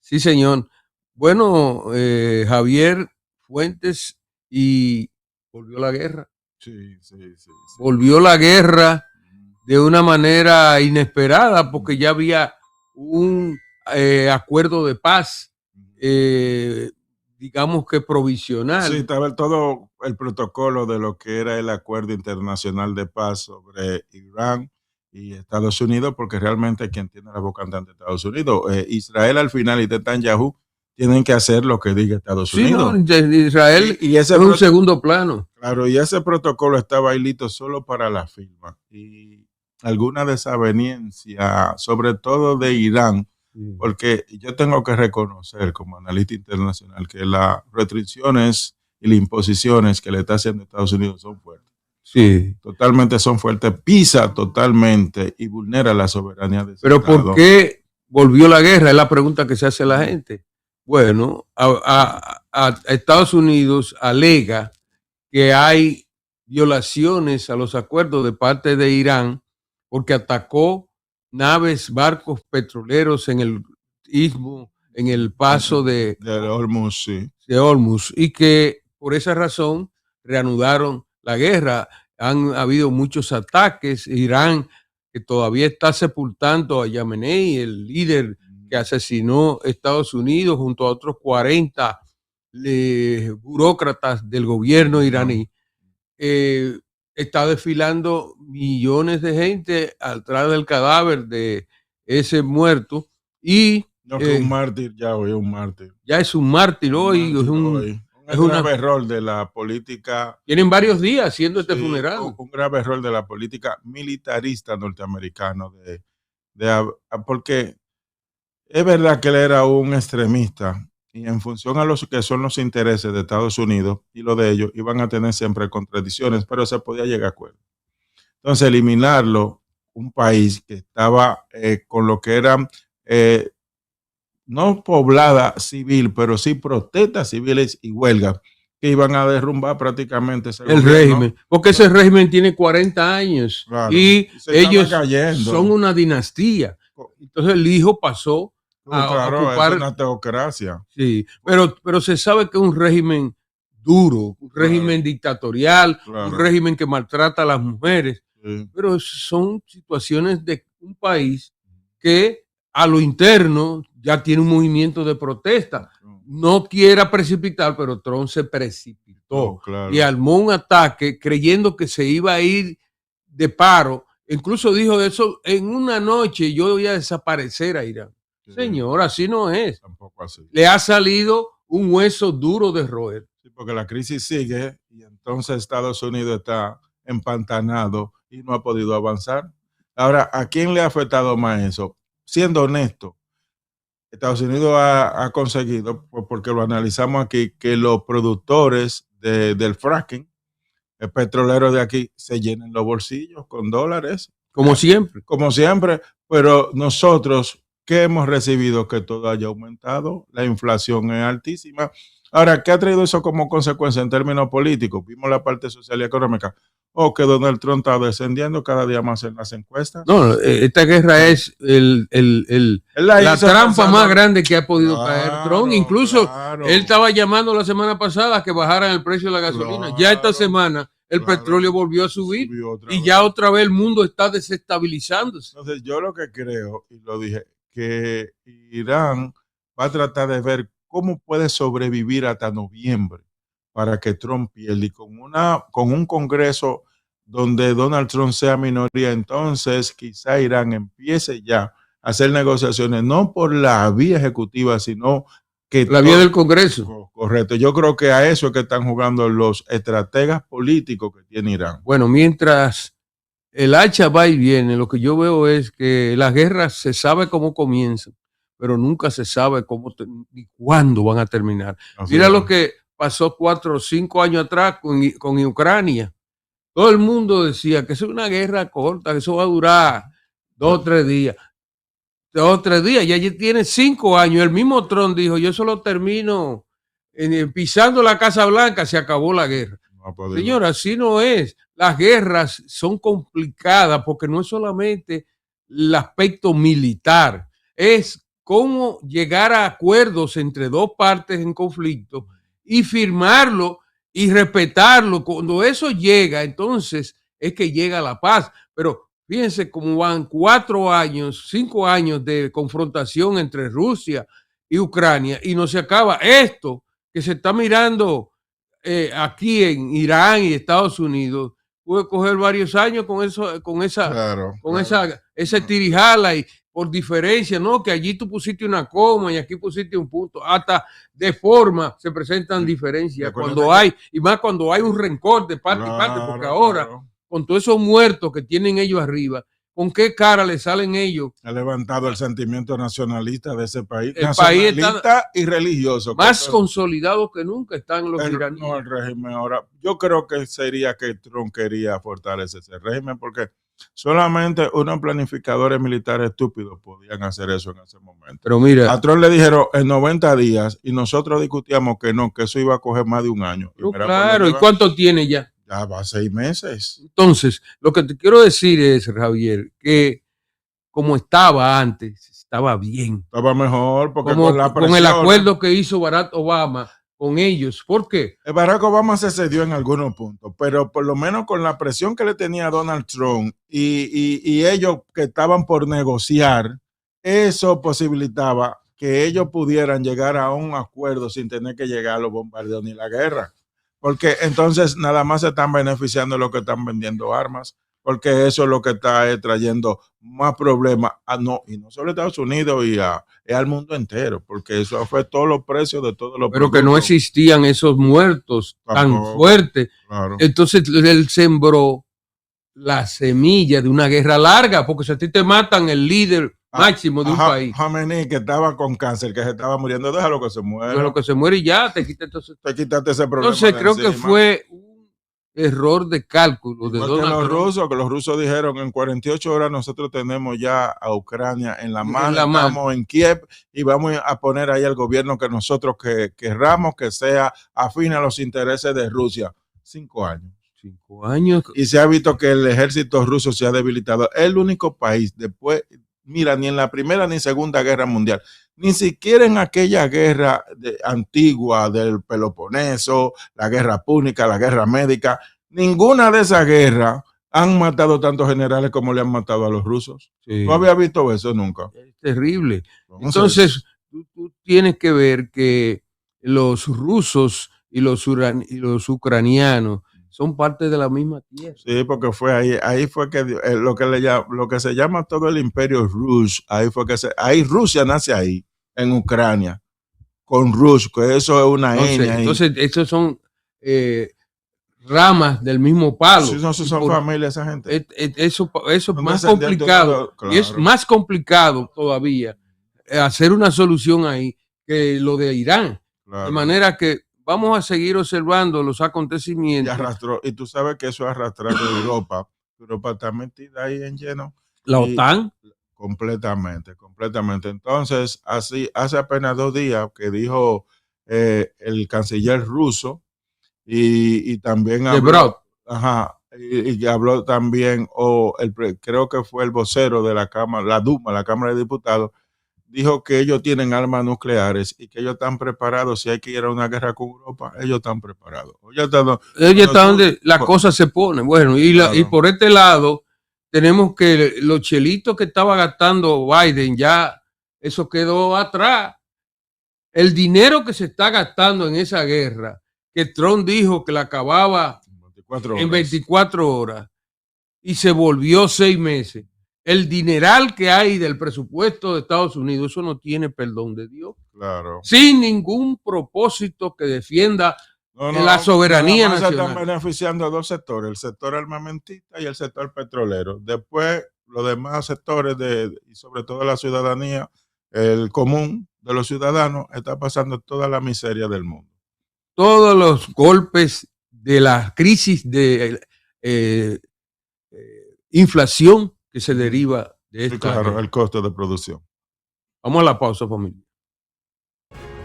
Sí, señor. Bueno, Javier Fuentes, y volvió la guerra. Sí, sí, sí, sí. Volvió la guerra de una manera inesperada porque ya había un acuerdo de paz, eh, digamos que Sí, provisional. estaba todo el protocolo de lo que era el acuerdo internacional de paz sobre Irán y Estados Unidos, porque realmente quien tiene la boca andante es Estados Unidos. Israel al final y Netanyahu tienen que hacer lo que diga Estados Sí, no, Unidos. Israel Y es un segundo plano. claro, y ese protocolo estaba ahí listo solo para la firma. Y alguna desaveniencia, sobre todo de Irán, Sí. porque yo tengo que reconocer como analista internacional que las restricciones y las imposiciones que le está haciendo Estados Unidos son fuertes. Sí. Totalmente son fuertes, pisa totalmente y vulnera la soberanía de ese Pero ¿por Estado. qué volvió la guerra? Es la pregunta que se hace la gente. Bueno, a Estados Unidos alega que hay violaciones a los acuerdos de parte de Irán porque atacó naves, barcos petroleros en el istmo, en el paso De Hormuz, sí. de Hormuz, y que por esa razón reanudaron la guerra. Han habido muchos ataques. Irán, que todavía está sepultando a Yamenei, el líder que asesinó Estados Unidos junto a otros 40 burócratas del gobierno iraní, está desfilando millones de gente atrás del cadáver de ese muerto y No, que un mártir ya hoy, un mártir. ya es un mártir hoy. Es Un una, grave error de la política. tienen varios días haciendo este Sí, funeral. un grave error de la política militarista norteamericana. Porque es verdad que él era un extremista y en función a los que son los intereses de Estados Unidos y lo de ellos, iban a tener siempre contradicciones, pero se podía llegar a acuerdo. Entonces, eliminarlo, un país que estaba con lo que eran no poblada civil, pero sí protestas civiles y huelgas que iban a derrumbar prácticamente ese El gobierno. régimen, porque ese régimen tiene 40 años, Claro, y se ellos cayendo. son una dinastía. Entonces el hijo pasó a Claro, es ocupar. una teocracia. Sí, pero se sabe que es un régimen duro, un régimen dictatorial, un régimen que maltrata a las mujeres. Sí. Pero son situaciones de un país que a lo interno ya tiene un movimiento de protesta. No quiera precipitar, pero Trump se precipitó y armó un ataque creyendo que se iba a ir de paro. Incluso dijo eso: en una noche yo voy a desaparecer a Irán. Sí. Señor, así no es. Tampoco así. Le ha salido un hueso duro de roer. Sí, porque la crisis sigue y entonces Estados Unidos está empantanado y no ha podido avanzar. Ahora, ¿a quién le ha afectado más eso? Siendo honesto, Estados Unidos ha conseguido, porque lo analizamos aquí, que los productores del fracking, el petrolero de aquí, se llenen los bolsillos con dólares. Como siempre. Como siempre, pero nosotros, ¿qué hemos recibido? Que todo haya aumentado, la inflación es altísima. Ahora, ¿qué ha traído eso como consecuencia en términos políticos? Vimos la parte social y económica. O que Donald Trump está descendiendo cada día más en las encuestas. No, esta guerra es la trampa más grande que ha podido caer Trump. Incluso él estaba llamando la semana pasada a que bajaran el precio de la gasolina. Ya esta semana el petróleo volvió a subir y ya otra vez el mundo está desestabilizándose. Entonces, yo lo que creo, y lo dije, que Irán va a tratar de ver cómo puede sobrevivir hasta noviembre para que Trump pierda, y con un Congreso donde Donald Trump sea minoría, entonces quizá Irán empiece ya a hacer negociaciones, no por la vía ejecutiva, sino que la vía del Congreso. Correcto. Yo creo que a eso es que están jugando los estrategas políticos que tiene Irán. Bueno, mientras el hacha va y viene, lo que yo veo es que las guerras se sabe cómo comienzan, pero nunca se sabe cómo ni cuándo van a terminar. Así Mira lo que pasó 4 o 5 años atrás con Ucrania. Todo el mundo decía que es una guerra corta, que eso va a durar 2 o 3 días. 2 o 3 días, ya tiene 5 años. El mismo Trump dijo: yo solo termino pisando la Casa Blanca, se acabó la guerra. Señora, así no es. Las guerras son complicadas porque no es solamente el aspecto militar, es cómo llegar a acuerdos entre dos partes en conflicto y firmarlo y respetarlo. Cuando eso llega, entonces es que llega la paz. Pero fíjense cómo van 4 años, 5 años de confrontación entre Rusia y Ucrania y no se acaba. Esto que se está mirando aquí en Irán y Estados Unidos puede coger varios años con eso, con esa tirijala y por diferencia, ¿no? Que allí tú pusiste una coma y aquí pusiste un punto. Hasta de forma se presentan diferencias cuando hay, y más cuando hay un rencor de parte y parte, porque ahora, con todos esos muertos que tienen ellos arriba, ¿con qué cara le salen ellos? Ha levantado el sentimiento nacionalista de ese país. El país está y religioso. Más consolidado que nunca están los iraníes. No, el régimen ahora. Yo creo que sería que Trump quería fortalecer ese régimen porque solamente unos planificadores militares estúpidos podían hacer eso en ese momento. Pero mira, a Trump le dijeron en 90 días y nosotros discutíamos que no, que eso iba a coger más de un año. No, claro, ¿y cuánto tiene ya? Ya va 6 meses. Entonces, lo que te quiero decir es, Javier, que como estaba antes, estaba bien. Estaba mejor porque con el acuerdo que hizo Barack Obama con ellos. ¿Por qué? Barack Obama se cedió en algunos puntos, pero por lo menos con la presión que le tenía Donald Trump y ellos que estaban por negociar, eso posibilitaba que ellos pudieran llegar a un acuerdo sin tener que llegar a los bombardeos ni la guerra. Porque entonces nada más se están beneficiando los que están vendiendo armas, porque eso es lo que está trayendo más problemas, y no solo a Estados Unidos y al mundo entero, porque eso afectó los precios de todos los productos. Pero que no existían esos muertos tan fuertes. Claro. Entonces él sembró la semilla de una guerra larga, porque si a ti te matan el líder máximo de un país. Jamenei, que estaba con cáncer, que se estaba muriendo, déjalo que se muera. Déjalo que se muere y ya, te quitaste ese problema. Entonces creo que fue un error de cálculo de Donald Trump. Que los rusos dijeron en 48 horas nosotros tenemos ya a Ucrania en la mano, estamos en Kiev y vamos a poner ahí al gobierno que nosotros querramos que sea afín a los intereses de Rusia. 5 años. 5 años. Y se ha visto que el ejército ruso se ha debilitado. Es el único país después, mira, ni en la Primera ni Segunda Guerra Mundial, ni siquiera en aquella guerra antigua del Peloponeso, la guerra púnica, la guerra médica, ninguna de esas guerras han matado tantos generales como le han matado a los rusos. Sí. ¿No había visto eso nunca? Es terrible. Entonces tú tienes que ver que los rusos y los ucranianos son parte de la misma tierra. Sí, porque fue ahí fue que lo que se llama todo el imperio ruso, ahí Rusia nace ahí, en Ucrania, con Rus, que eso es una etnia. Entonces, estos son ramas del mismo palo. Sí, no, son familias esa gente. Eso es más complicado. Claro. Y es más complicado todavía hacer una solución ahí que lo de Irán. Claro. De manera que vamos a seguir observando los acontecimientos. Y tú sabes que eso ha arrastrado a Europa. Europa está metida ahí en lleno. ¿La OTAN? Completamente. Entonces, así hace apenas 2 días que dijo el canciller ruso y también habló. Y habló también, creo que fue el vocero de la Cámara, la Duma, la Cámara de Diputados, dijo que ellos tienen armas nucleares y que ellos están preparados. Si hay que ir a una guerra con Europa, ellos están preparados. Ellos están donde la cosa se pone. Bueno, y por este lado, tenemos que los chelitos que estaba gastando Biden, ya eso quedó atrás. El dinero que se está gastando en esa guerra, que Trump dijo que la acababa en 24 horas y se volvió 6 meses. El dineral que hay del presupuesto de Estados Unidos, eso no tiene perdón de Dios. Claro. Sin ningún propósito que defienda la soberanía nacional. Se están beneficiando a 2 sectores, el sector armamentista y el sector petrolero. Después, los demás sectores, y sobre todo la ciudadanía, el común de los ciudadanos, está pasando toda la miseria del mundo. Todos los golpes de la crisis de inflación que se deriva de esto. Sí, claro, el costo de producción. Vamos a la pausa, familia.